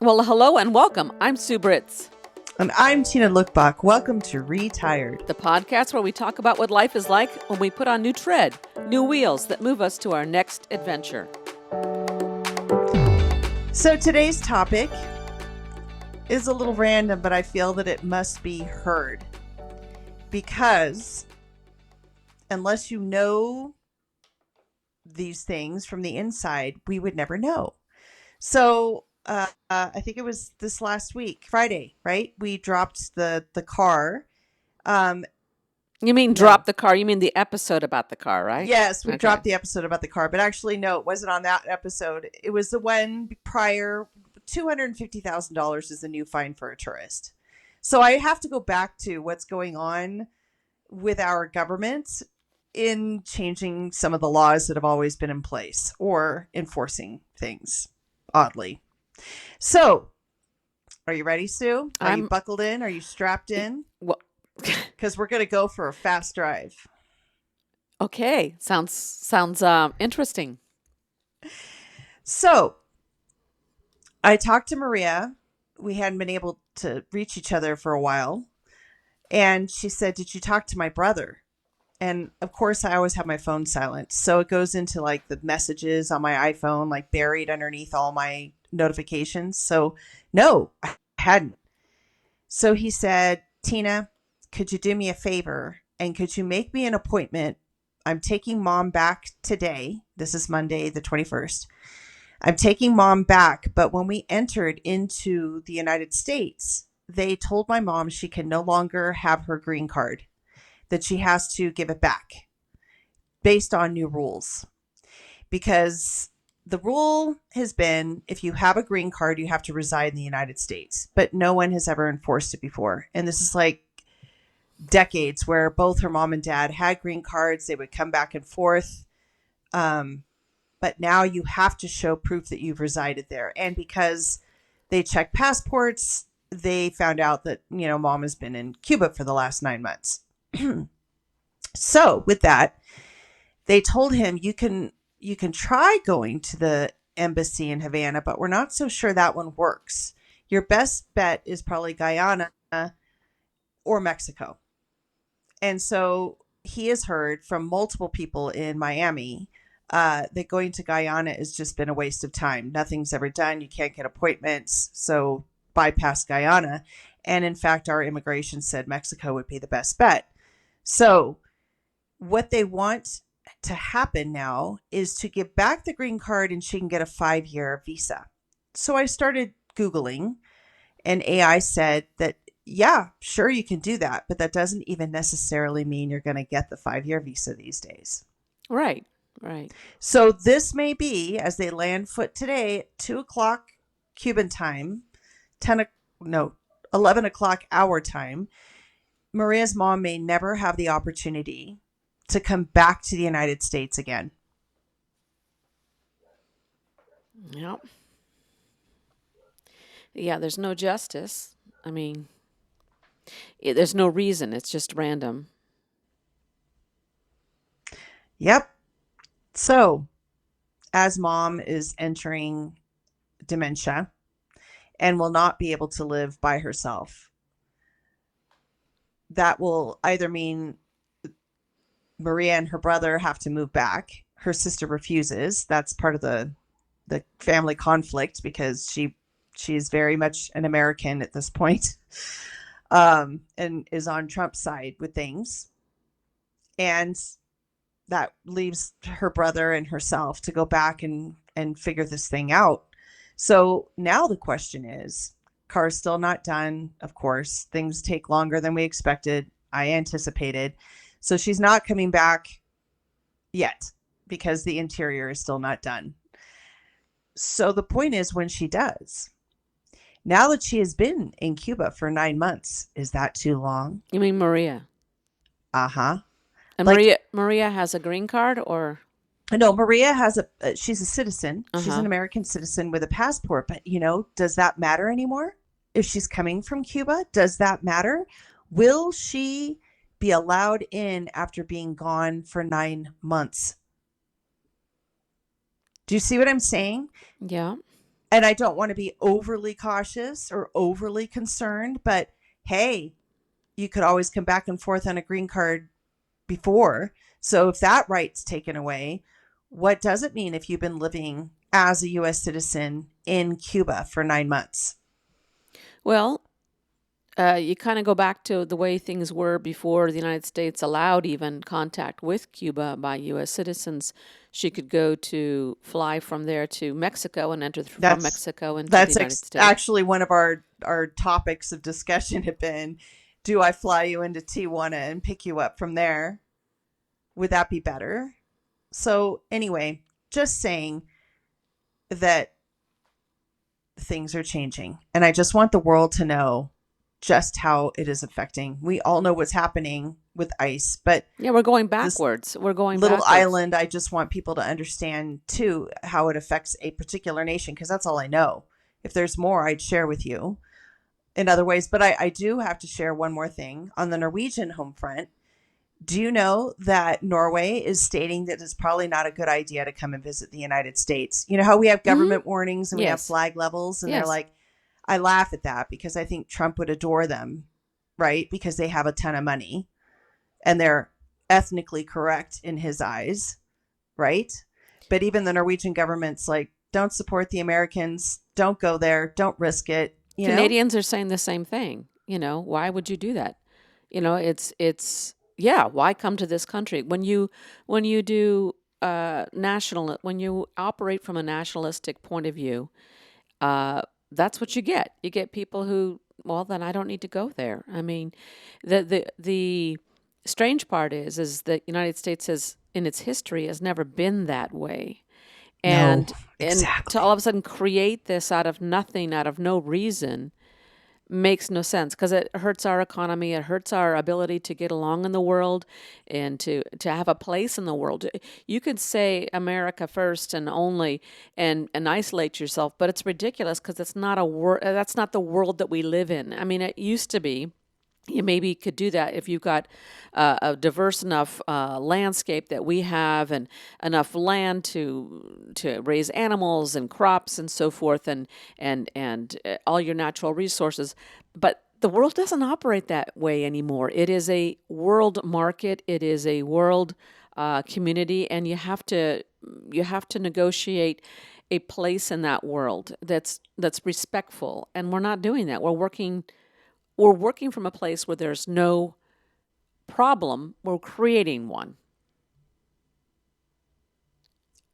Well, hello and welcome. I'm Sue Britz, And I'm Tina Lokkbakk. Welcome to Retired. the podcast where we talk about what life is like when we put on new tread, new wheels that move us to our next adventure. So today's topic is a little random, but I feel that it must be heard. Because unless you know these things from the inside, we would never know. So I think it was this last week, Friday, right? We dropped the car. You mean drop the car? You mean the episode about the car, right? Yes, we dropped the episode about the car, but actually, no, it wasn't on that episode. It was the one prior. $250,000 is a new fine for a tourist. So I have to go back to what's going on with our government in changing some of the laws that have always been in place or enforcing things, oddly. So, are you ready, Sue? Are you buckled in? Are you strapped in? Well, because we're going to go for a fast drive. Okay, sounds interesting. So, I talked to Maria. We hadn't been able to reach each other for a while. And she said, "Did you talk to my brother?" And of course, I always have my phone silent. So it goes into like the messages on my iPhone, like buried underneath all my notifications. So no, I hadn't. So he said, "Tina, could you do me a favor? And could you make me an appointment? I'm taking mom back today. This is Monday, the 21st. I'm taking mom back. But when we entered into the United States, they told my mom she can no longer have her green card, that she has to give it back based on new rules. Because the rule has been if you have a green card, you have to reside in the United States. But no one has ever enforced it before. And this is like decades where both her mom and dad had green cards. They would come back and forth. But now you have to show proof that you've resided there. And because they check passports, they found out that, mom has been in Cuba for the last 9 months. So with that, they told him you can try going to the embassy in Havana, but we're not so sure that one works. Your best bet is probably Guyana or Mexico. And so he has heard from multiple people in Miami that going to Guyana has just been a waste of time. Nothing's ever done. You can't get appointments. So bypass Guyana. And in fact, our immigration said Mexico would be the best bet. So what they want to happen now is to give back the green card and she can get a 5-year visa. So I started Googling and AI said that, yeah, sure, you can do that. But that doesn't even necessarily mean you're going to get the 5-year visa these days. Right. So this may be, as they land foot today at 2 o'clock Cuban time, 11 o'clock our time, Maria's mom may never have the opportunity to come back to the United States again. Yep. Yeah, there's no justice. I mean, there's no reason. It's just random. Yep. So, as mom is entering dementia and will not be able to live by herself, that will either mean Maria and her brother have to move back. Her sister refuses. That's part of the family conflict because she is very much an American at this point, and is on Trump's side with things. And that leaves her brother and herself to go back and figure this thing out. So now the question is, car's still not done. Of course, things take longer than we expected. I anticipated. So she's not coming back yet because the interior is still not done. So the point is when she does, now that she has been in Cuba for 9 months, is that too long? You mean Maria? Uh-huh. And Maria has a green card or? No, Maria has she's a citizen. Uh-huh. She's an American citizen with a passport. But, does that matter anymore? If she's coming from Cuba, does that matter? Will she be allowed in after being gone for 9 months? Do you see what I'm saying? Yeah. And I don't want to be overly cautious or overly concerned, but hey, you could always come back and forth on a green card before. So if that right's taken away, what does it mean if you've been living as a U.S. citizen in Cuba for 9 months? Well, you kind of go back to the way things were before the United States allowed even contact with Cuba by U.S. citizens. She could fly from there to Mexico and enter from Mexico into the United States. Actually one of our topics of discussion had been, do I fly you into Tijuana and pick you up from there? Would that be better? So anyway, just saying that things are changing. And I just want the world to know just how it is affecting. We all know what's happening with ICE, but yeah, we're going backwards. We're going little backwards. island. I just want people to understand too how it affects a particular nation, because that's all I know. If there's more, I'd share with you in other ways. But I do have to share one more thing on the Norwegian home front. Do you know that Norway is stating that it's probably not a good idea to come and visit the United States? You know how we have government warnings and we have flag levels, and they're like, I laugh at that because I think Trump would adore them, right? Because they have a ton of money and they're ethnically correct in his eyes, right? But even the Norwegian government's like, don't support the Americans, don't go there, don't risk it. Canadians are saying the same thing. Why would you do that? Why come to this country when you do when you operate from a nationalistic point of view? That's what you get. You get people who, well, then I don't need to go there. I mean, the strange part is that the United States has, in its history, has never been that way. And to all of a sudden create this out of nothing, out of no reason, makes no sense, because it hurts our economy. It hurts our ability to get along in the world and to have a place in the world. You could say America first and only and isolate yourself, but it's ridiculous, because it's not that's not the world that we live in. I mean, it used to be. You maybe could do that if you've got a diverse enough landscape that we have, and enough land to raise animals and crops and so forth, and all your natural resources. But the world doesn't operate that way anymore. It is a world market. It is a world community, and you have to negotiate a place in that world that's respectful. And we're not doing that. We're working from a place where there's no problem. We're creating one.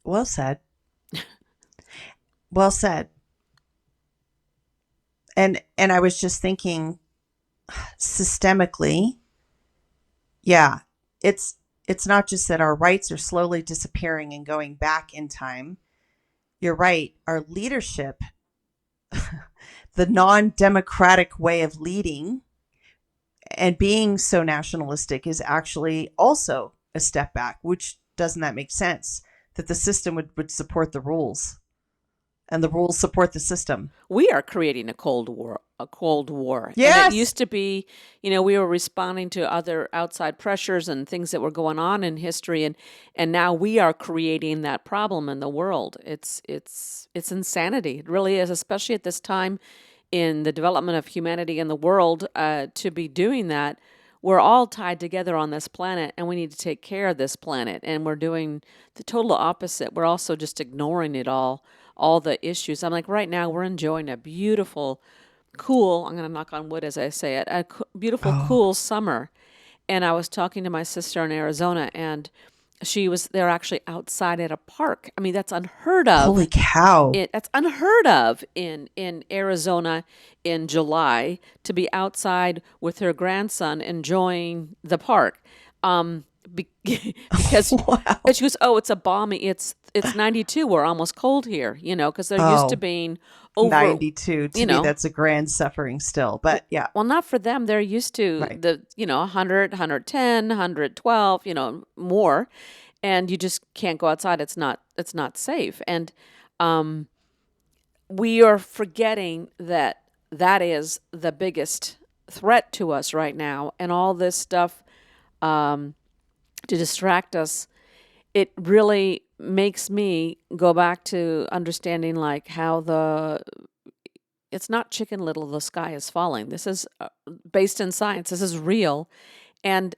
Well said. Well said. And I was just thinking, systemically, yeah, it's not just that our rights are slowly disappearing and going back in time. You're right. Our leadership, the non-democratic way of leading and being so nationalistic, is actually also a step back. Which, doesn't that make sense? That the system would support the rules, and the rules support the system. We are creating a Cold War. Yes. And it used to be, we were responding to other outside pressures and things that were going on in history, and now we are creating that problem in the world. It's insanity. It really is, especially at this time in the development of humanity in the world, to be doing that. We're all tied together on this planet, and we need to take care of this planet. And we're doing the total opposite. We're also just ignoring it all the issues. I'm like, right now we're enjoying a beautiful, cool, I'm going to knock on wood as I say it, a beautiful, cool summer. And I was talking to my sister in Arizona, and they're actually outside at a park. I mean, that's unheard of. Holy cow. That's unheard of in Arizona in July, to be outside with her grandson enjoying the park. Because wow. And she goes, oh, it's a balmy, it's 92. We're almost cold here, because they're used to being over 92. To me, that's a grand suffering still. But yeah. Well, not for them. They're used to the 100, 110, 112, more, and you just can't go outside. It's not safe. And we are forgetting that is the biggest threat to us right now, and all this stuff to distract us. It really makes me go back to understanding like how it's not Chicken Little, the sky is falling. This is based in science. This is real. And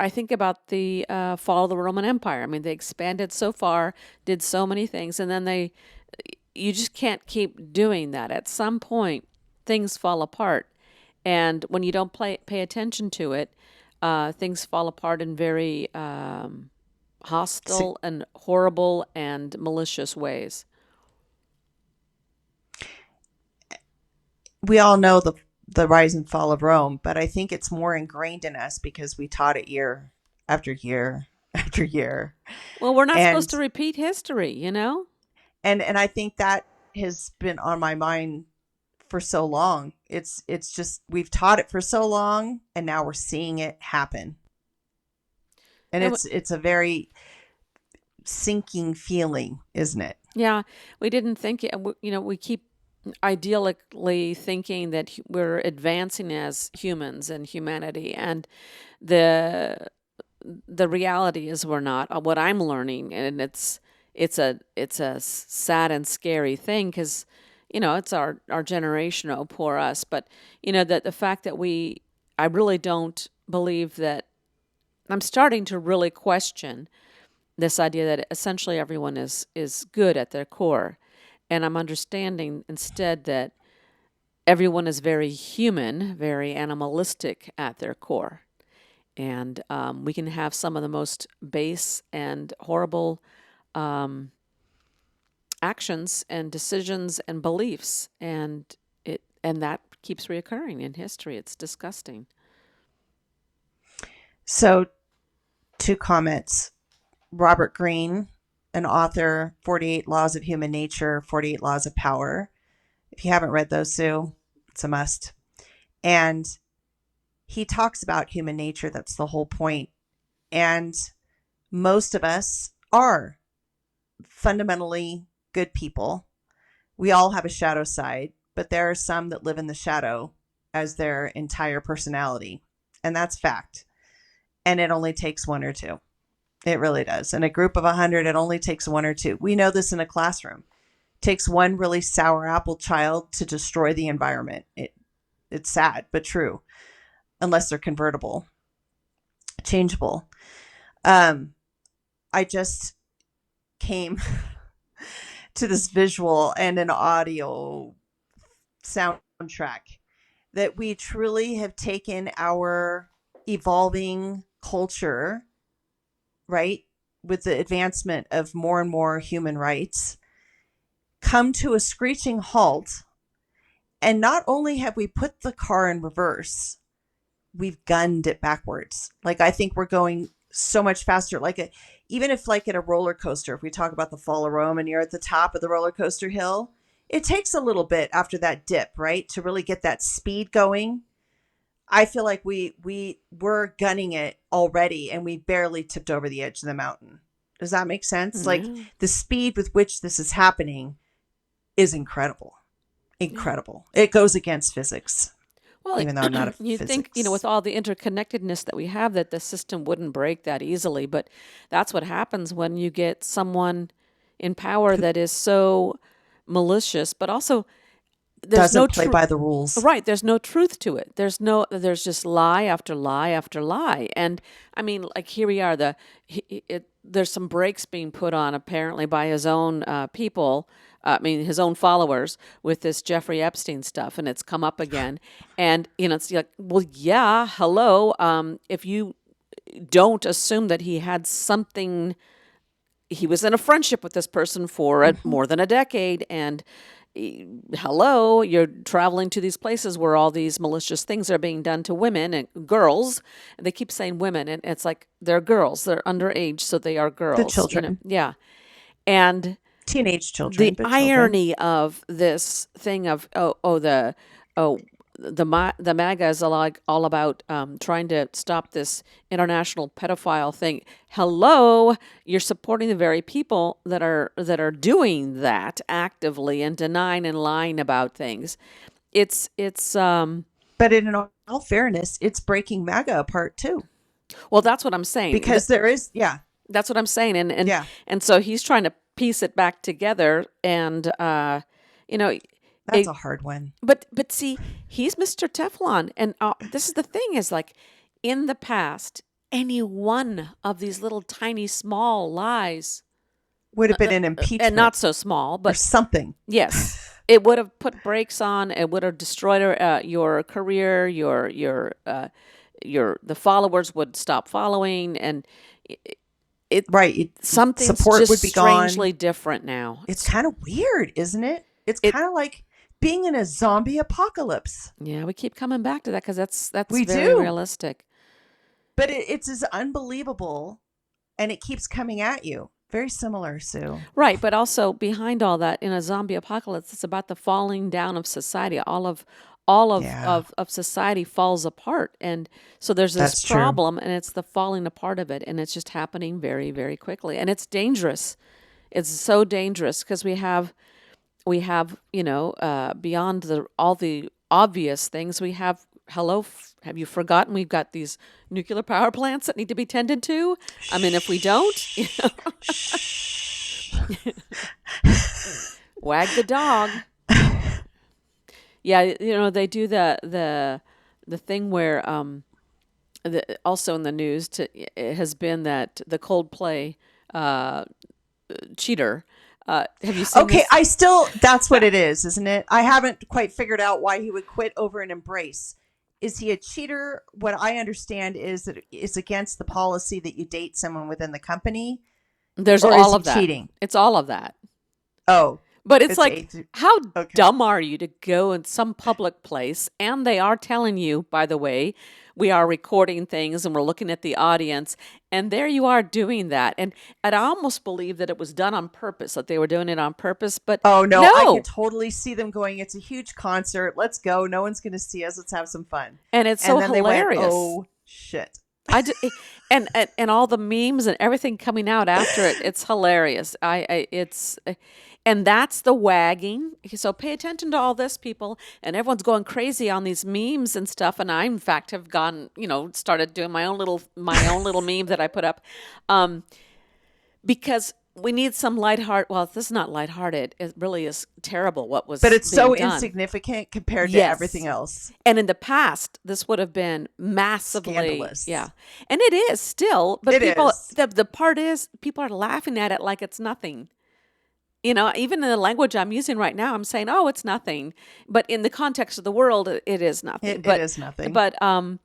I think about the fall of the Roman Empire. I mean, they expanded so far, did so many things, and then you just can't keep doing that. At some point, things fall apart, and when you don't pay attention to it, things fall apart in very See, hostile and horrible and malicious ways. we all know the rise and fall of Rome, but I think it's more ingrained in us because we taught it year after year after year. Well, we're not supposed And to repeat history, you know? and I think that has been on my mind for so long. It's just we've taught it for so long and now we're seeing it happen. And And it's a very sinking feeling, isn't it? yeah, we didn't think it. You know, we keep ideally thinking that we're advancing as humans and humanity, and the the reality is we're not. What I'm learning, and it's a sad and scary thing because it's our generation, oh poor us. But that the fact that I really don't believe that. I'm starting to really question this idea that essentially everyone is good at their core, and I'm understanding instead that everyone is very human, very animalistic at their core, and we can have some of the most base and horrible actions and decisions and beliefs, and that keeps reoccurring in history. It's disgusting. So, two comments. Robert Greene, an author, 48 Laws of Human Nature, 48 Laws of Power. If you haven't read those, Sue, it's a must. And he talks about human nature. That's the whole point. And most of us are fundamentally good people. We all have a shadow side, but there are some that live in the shadow as their entire personality. And that's fact. And it only takes one or two. It really does. In a group of 100, it only takes one or two. We know this in a classroom. It takes one really sour apple child to destroy the environment. It's sad, but true, unless they're convertible, changeable. I just came to this visual and an audio soundtrack that we truly have taken our evolving culture, right, with the advancement of more and more human rights, come to a screeching halt. And not only have we put the car in reverse, we've gunned it backwards. Like, I think we're going so much faster. Even if like at a roller coaster, if we talk about the fall of Rome and you're at the top of the roller coaster hill, it takes a little bit after that dip, right, to really get that speed going. I feel like we were gunning it already and we barely tipped over the edge of the mountain. Does that make sense? Like, Yeah. the speed with which this is happening is incredible. Yeah. Incredible. It goes against physics, Well, even though I'm not a you think, with physics. all the interconnectedness that we have, that the system wouldn't break that easily. But that's what happens when you get someone in power Who that is so malicious, but also there's no doesn't play truth. by the rules. Right, there's no truth to it. There's just lie after lie after lie. And I mean, like here we are. There's some brakes being put on apparently by his own people. I mean, his own followers with this Jeffrey Epstein stuff, and it's come up again. And it's like, well, yeah, hello. If you don't assume that he had something, he was in a friendship with this person for Hmm. more than a decade, and hello, you're traveling to these places where all these malicious things are being done to women and girls. They keep saying women, and it's like they're girls. They're underage, so they are The girls. children, Yeah. And teenage children, the but children. irony of this thing of oh the MAGA is all about trying to stop this international pedophile thing. Hello, you're supporting the very people that are doing that actively and denying and lying about things. It's But in all fairness, it's breaking MAGA apart too. well, that's what I'm saying. Because there is, yeah. That's what I'm saying. Yeah, And so he's trying to piece it back together. And, you know, that's it, a hard one. but see, he's Mr. Teflon. And this is the thing is like in the past, any one of these little tiny small lies, Would have been an and impeachment not so small, or but something. yes, it would have put brakes on. It would have destroyed your career. The followers would stop following, and it Right. something's Support just would be gone. strangely different now. It's kind of weird, isn't it? It's It kind of like being in a zombie apocalypse. Yeah, we keep coming back to that because that's We very do. realistic. But it's as unbelievable and it keeps coming at you. Very similar, Sue. Right, but also behind all that, in a zombie apocalypse, it's about the falling down of society. Yeah, Of society falls apart, and so there's this that's true. problem, and it's the falling apart of it, and it's just happening very, very quickly, and it's dangerous. It's so dangerous because beyond all the obvious things, we have. Hello, have you forgotten we've got these nuclear power plants that need to be tended to? I mean, if we don't, wag the dog. Yeah, they do the thing where also in the news it has been that the Coldplay uh, cheater. Have you seen Okay, this? that's what it is, isn't it? I haven't quite figured out why he would quit over an embrace. Is he a cheater? What I understand is that it's against the policy that you date someone within the company, There's or is all he of that. cheating? It's all of that. Oh, But it's it's like, A through. how Okay. dumb are you to go in some public place and they are telling you, by the way, we are recording things and we're looking at the audience, and there you are doing that. And I almost believe that it was done on purpose, that they were doing it on purpose, but Oh no, I could no. totally see them going, it's a huge concert. Let's go. No one's going to see us. Let's have some fun. And it's And so then they went, hilarious. oh shit. I d- and all the memes and everything coming out after it, it's hilarious. And that's the wagging. So pay attention to all this, people. And everyone's going crazy on these memes and stuff. And I, in fact, have gone, started doing my own little meme that I put up, because we need some lighthearted. Well, this is not lighthearted. It really is terrible what But was it's being so done. insignificant compared to everything Yes. else. And in the past, this would have been massively, Scandalous. yeah. And it is still, but It people, is. the part is, people are laughing at it like it's nothing. Even in the language I'm using right now, I'm saying, "Oh, it's nothing," but in the context of the world, it is nothing. It is nothing. But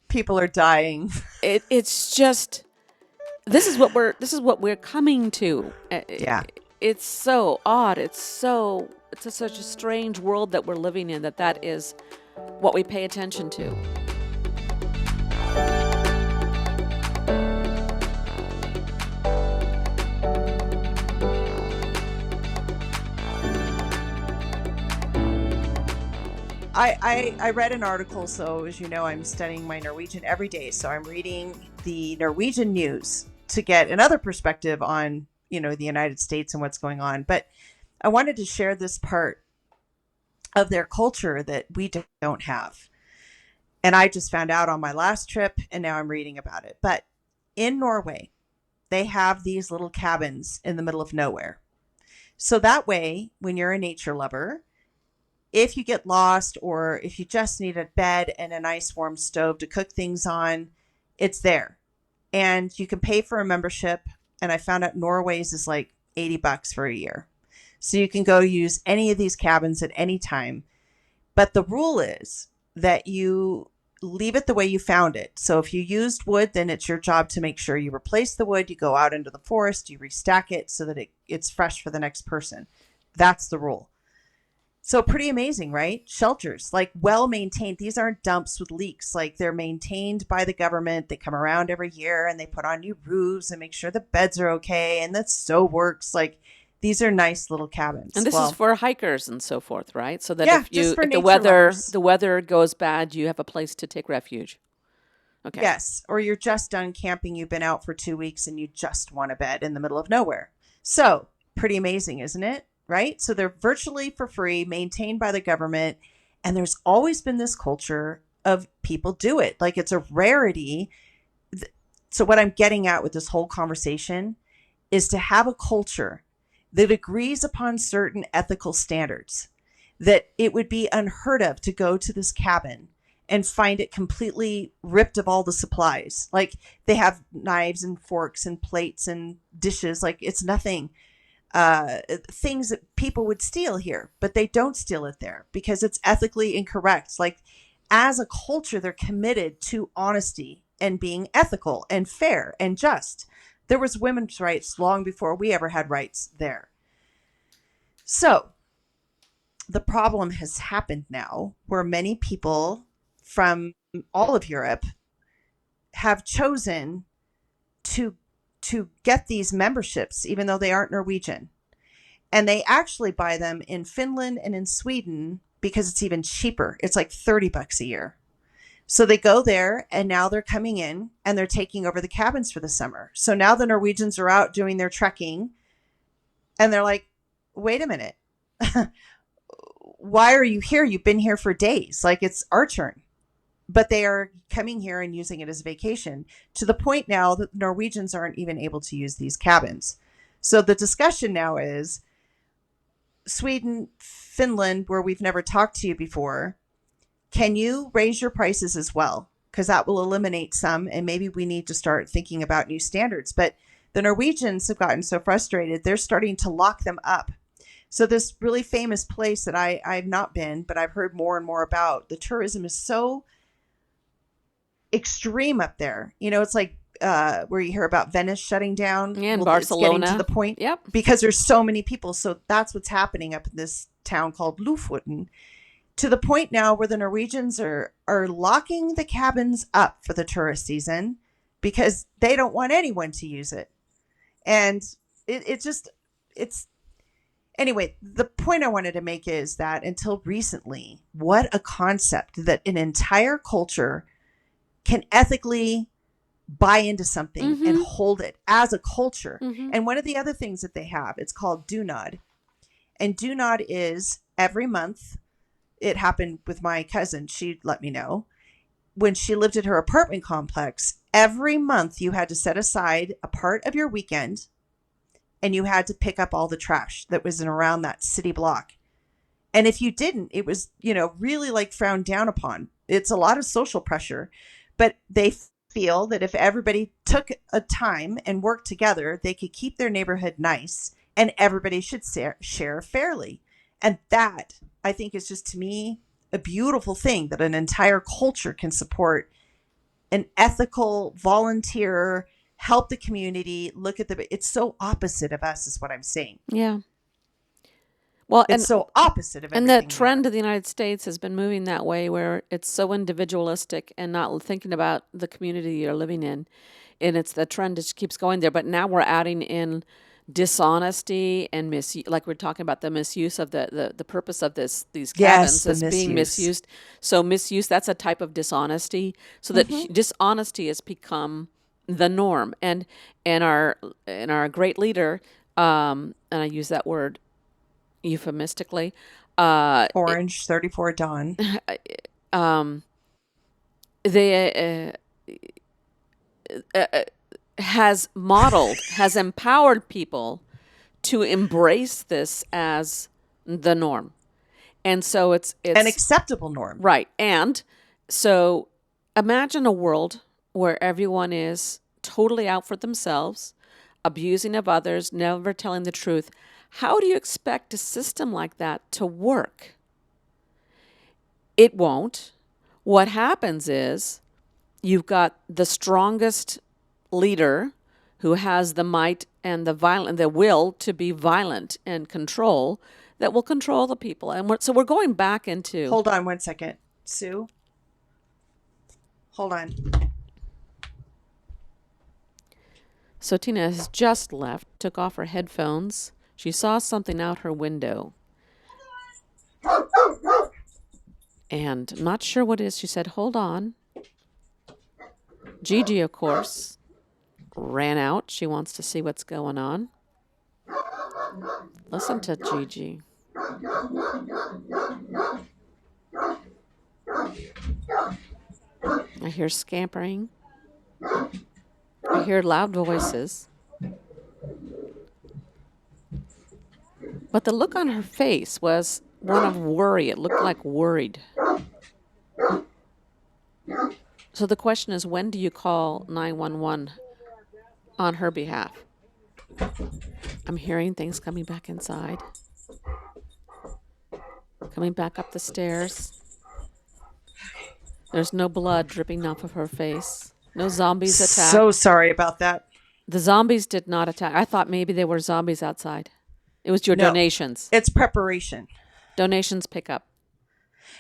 People are dying. it's just this is what we're coming to. Yeah. It's so odd. It's such a strange world that we're living in. That is what we pay attention to. I read an article, so as you know, I'm studying my Norwegian every day. So I'm reading the Norwegian news to get another perspective on, the United States and what's going on. But I wanted to share this part of their culture that we don't have. And I just found out on my last trip, and now I'm reading about it. But in Norway, they have these little cabins in the middle of nowhere. So that way, when you're a nature lover, if you get lost or if you just need a bed and a nice warm stove to cook things on, it's there. And you can pay for a membership. And I found out Norway's is like $80 for a year. So you can go use any of these cabins at any time. But the rule is that you leave it the way you found it. So if you used wood, then it's your job to make sure you replace the wood. You go out into the forest, you restack it so that it's fresh for the next person. That's the rule. So pretty amazing, right? Shelters, like well maintained. These aren't dumps with leaks. Like they're maintained by the government. They come around every year and they put on new roofs and make sure the beds are okay and the stove works. Like these are nice little cabins. And this is for hikers and so forth, right? So that yeah, if just for the nature weather lovers. the weather goes bad, you have a place to take refuge. Okay. Yes, or you're just done camping. You've been out for 2 weeks and you just want a bed in the middle of nowhere. So pretty amazing, isn't it? Right? So they're virtually for free, maintained by the government. And there's always been this culture of people do it. Like it's a rarity. So what I'm getting at with this whole conversation is to have a culture that agrees upon certain ethical standards, that it would be unheard of to go to this cabin and find it completely ripped of all the supplies. Like they have knives and forks and plates and dishes. Like it's nothing, things that people would steal here, but they don't steal it there because it's ethically incorrect. Like as a culture, they're committed to honesty and being ethical and fair and just. There was women's rights long before we ever had rights there. So the problem has happened now where many people from all of Europe have chosen to get these memberships, even though they aren't Norwegian. And they actually buy them in Finland and in Sweden because it's even cheaper. It's like $30 a year. So they go there and now they're coming in and they're taking over the cabins for the summer. So now the Norwegians are out doing their trekking and they're like, wait a minute. Why are you here? You've been here for days. Like it's our turn. But they are coming here and using it as a vacation to the point now that Norwegians aren't even able to use these cabins. So the discussion now is Sweden, Finland, where we've never talked to you before, can you raise your prices as well? Because that will eliminate some, and maybe we need to start thinking about new standards. But the Norwegians have gotten so frustrated, they're starting to lock them up. So this really famous place that I've not been, but I've heard more and more about, the tourism is so extreme up there. You know, it's like where you hear about Venice shutting down. Yeah, in Well, Barcelona. it's getting to the point. Yep. Because there's so many people. So that's what's happening up in this town called Lofoten, to the point now where the Norwegians are locking the cabins up for the tourist season because they don't want anyone to use it. And it's anyway, the point I wanted to make is that until recently, what a concept that an entire culture can ethically buy into something and hold it as a culture. And one of the other things that they have, it's called Dunod. And Dunod is every month. It happened with my cousin. She let me know. When she lived at her apartment complex, every month you had to set aside a part of your weekend and you had to pick up all the trash that was in around that city block. And if you didn't, it was, really like frowned down upon. It's a lot of social pressure, but they feel that if everybody took a time and worked together, they could keep their neighborhood nice and everybody should share fairly. And that, I think, is just, to me, a beautiful thing that an entire culture can support an ethical volunteer, help the community, look at it's so opposite of us is what I'm saying. Yeah. Well, it's so opposite of everything. And the trend of the United States has been moving that way, where it's so individualistic and not thinking about the community you're living in. And it's the trend just keeps going there. But now we're adding in dishonesty and like we're talking about the misuse of the purpose of these cabins is being misused. So misuse, that's a type of dishonesty. So that dishonesty has become the norm. And our great leader, and I use that word euphemistically, Orange 34 Dawn, they has empowered people to embrace this as the norm. And so it's an acceptable norm. Right. And so imagine a world where everyone is totally out for themselves, abusing of others, never telling the truth. How do you expect a system like that to work? It won't. What happens is you've got the strongest leader who has the might and the will to be violent and control, that will control the people. And so we're going back into... Hold on 1 second. Sue? Hold on. So Tina has just left, took off her headphones. She saw something out her window. And I'm not sure what it is. She said, hold on. Jiji, of course, ran out. She wants to see what's going on. Listen to Jiji. I hear scampering. I hear loud voices. But the look on her face was one of worry. It looked like worried. So the question is, when do you call 911 on her behalf? I'm hearing things coming back inside. Coming back up the stairs. There's no blood dripping off of her face. No zombies attacked. So sorry about that. The zombies did not attack. I thought maybe there were zombies outside. It was your No, donations. it's preparation. Donations pick up.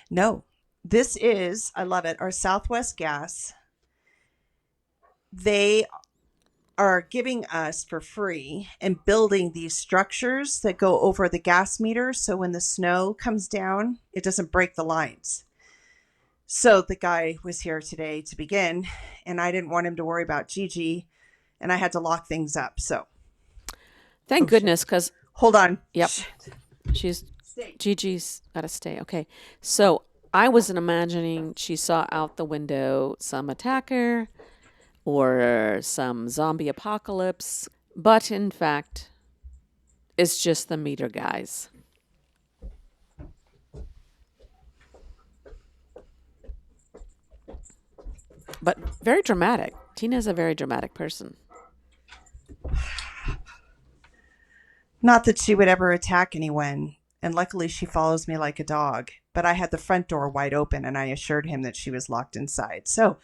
No, this is, I love it, our Southwest Gas. They are giving us for free and building these structures that go over the gas meter. So when the snow comes down, it doesn't break the lines. So the guy was here today to begin, and I didn't want him to worry about Jiji, and I had to lock things up. So Thank goodness, because hold on. Yep. Gigi's got to stay. Okay. So I wasn't imagining she saw out the window some attacker or some zombie apocalypse, but in fact, it's just the meter guys. But very dramatic. Tina's a very dramatic person. Not that she would ever attack anyone, and luckily she follows me like a dog. But I had the front door wide open, and I assured him that she was locked inside. So,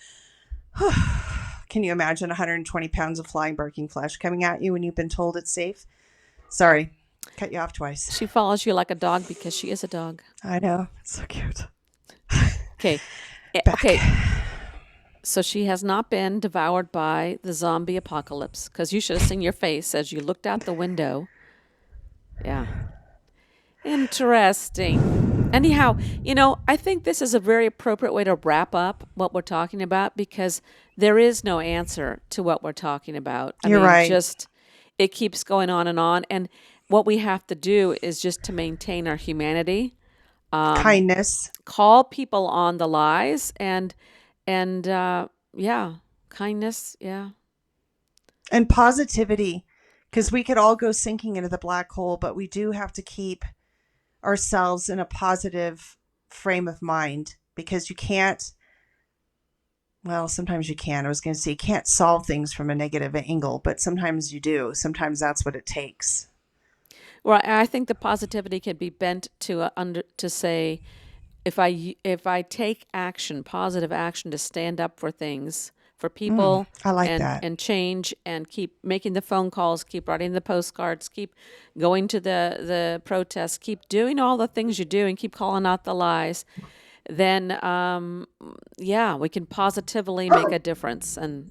can you imagine 120 pounds of flying barking flesh coming at you when you've been told it's safe? Sorry, cut you off twice. She follows you like a dog because she is a dog. I know. It's so cute. Okay. Back. Okay. So she has not been devoured by the zombie apocalypse, because you should have seen your face as you looked out the window. Yeah. Interesting. Anyhow, I think this is a very appropriate way to wrap up what we're talking about, because there is no answer to what we're talking about. You're right. Just it keeps going on. And what we have to do is just to maintain our humanity. Kindness. Call people on the lies and kindness. Yeah. And positivity, because we could all go sinking into the black hole, but we do have to keep ourselves in a positive frame of mind, because you can't, well, sometimes you can. I was going to say you can't solve things from a negative angle, but sometimes you do. Sometimes that's what it takes. Well, I think the positivity can be bent to say, if I take action, positive action, to stand up for things, for people, I like that. And change, and keep making the phone calls, keep writing the postcards, keep going to the protests, keep doing all the things you do, and keep calling out the lies, then we can positively make a difference, and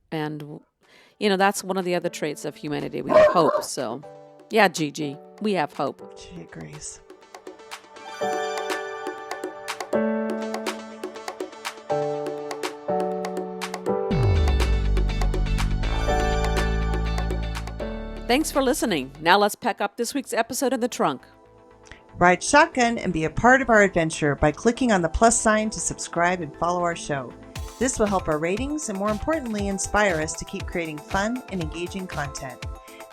that's one of the other traits of humanity. We have hope. So, yeah, Jiji, we have hope. She agrees. Thanks for listening. Now let's pack up this week's episode in the trunk. Ride shotgun and be a part of our adventure by clicking on the plus sign to subscribe and follow our show. This will help our ratings and, more importantly, inspire us to keep creating fun and engaging content.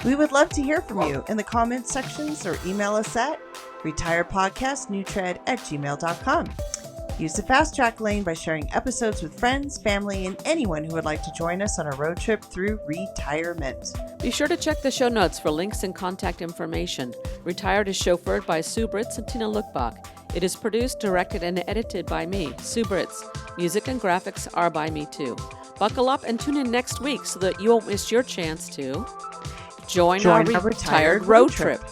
We would love to hear from you in the comments sections, or email us at retiredpodcastnewtread@gmail.com. Use the fast track lane by sharing episodes with friends, family, and anyone who would like to join us on a road trip through retirement. Be sure to check the show notes for links and contact information. Retired is chauffeured by Sue Britz and Tina Lokkbakk. It is produced, directed, and edited by me, Sue Britz. Music and graphics are by me too. Buckle up and tune in next week so that you won't miss your chance to join our retired road trip.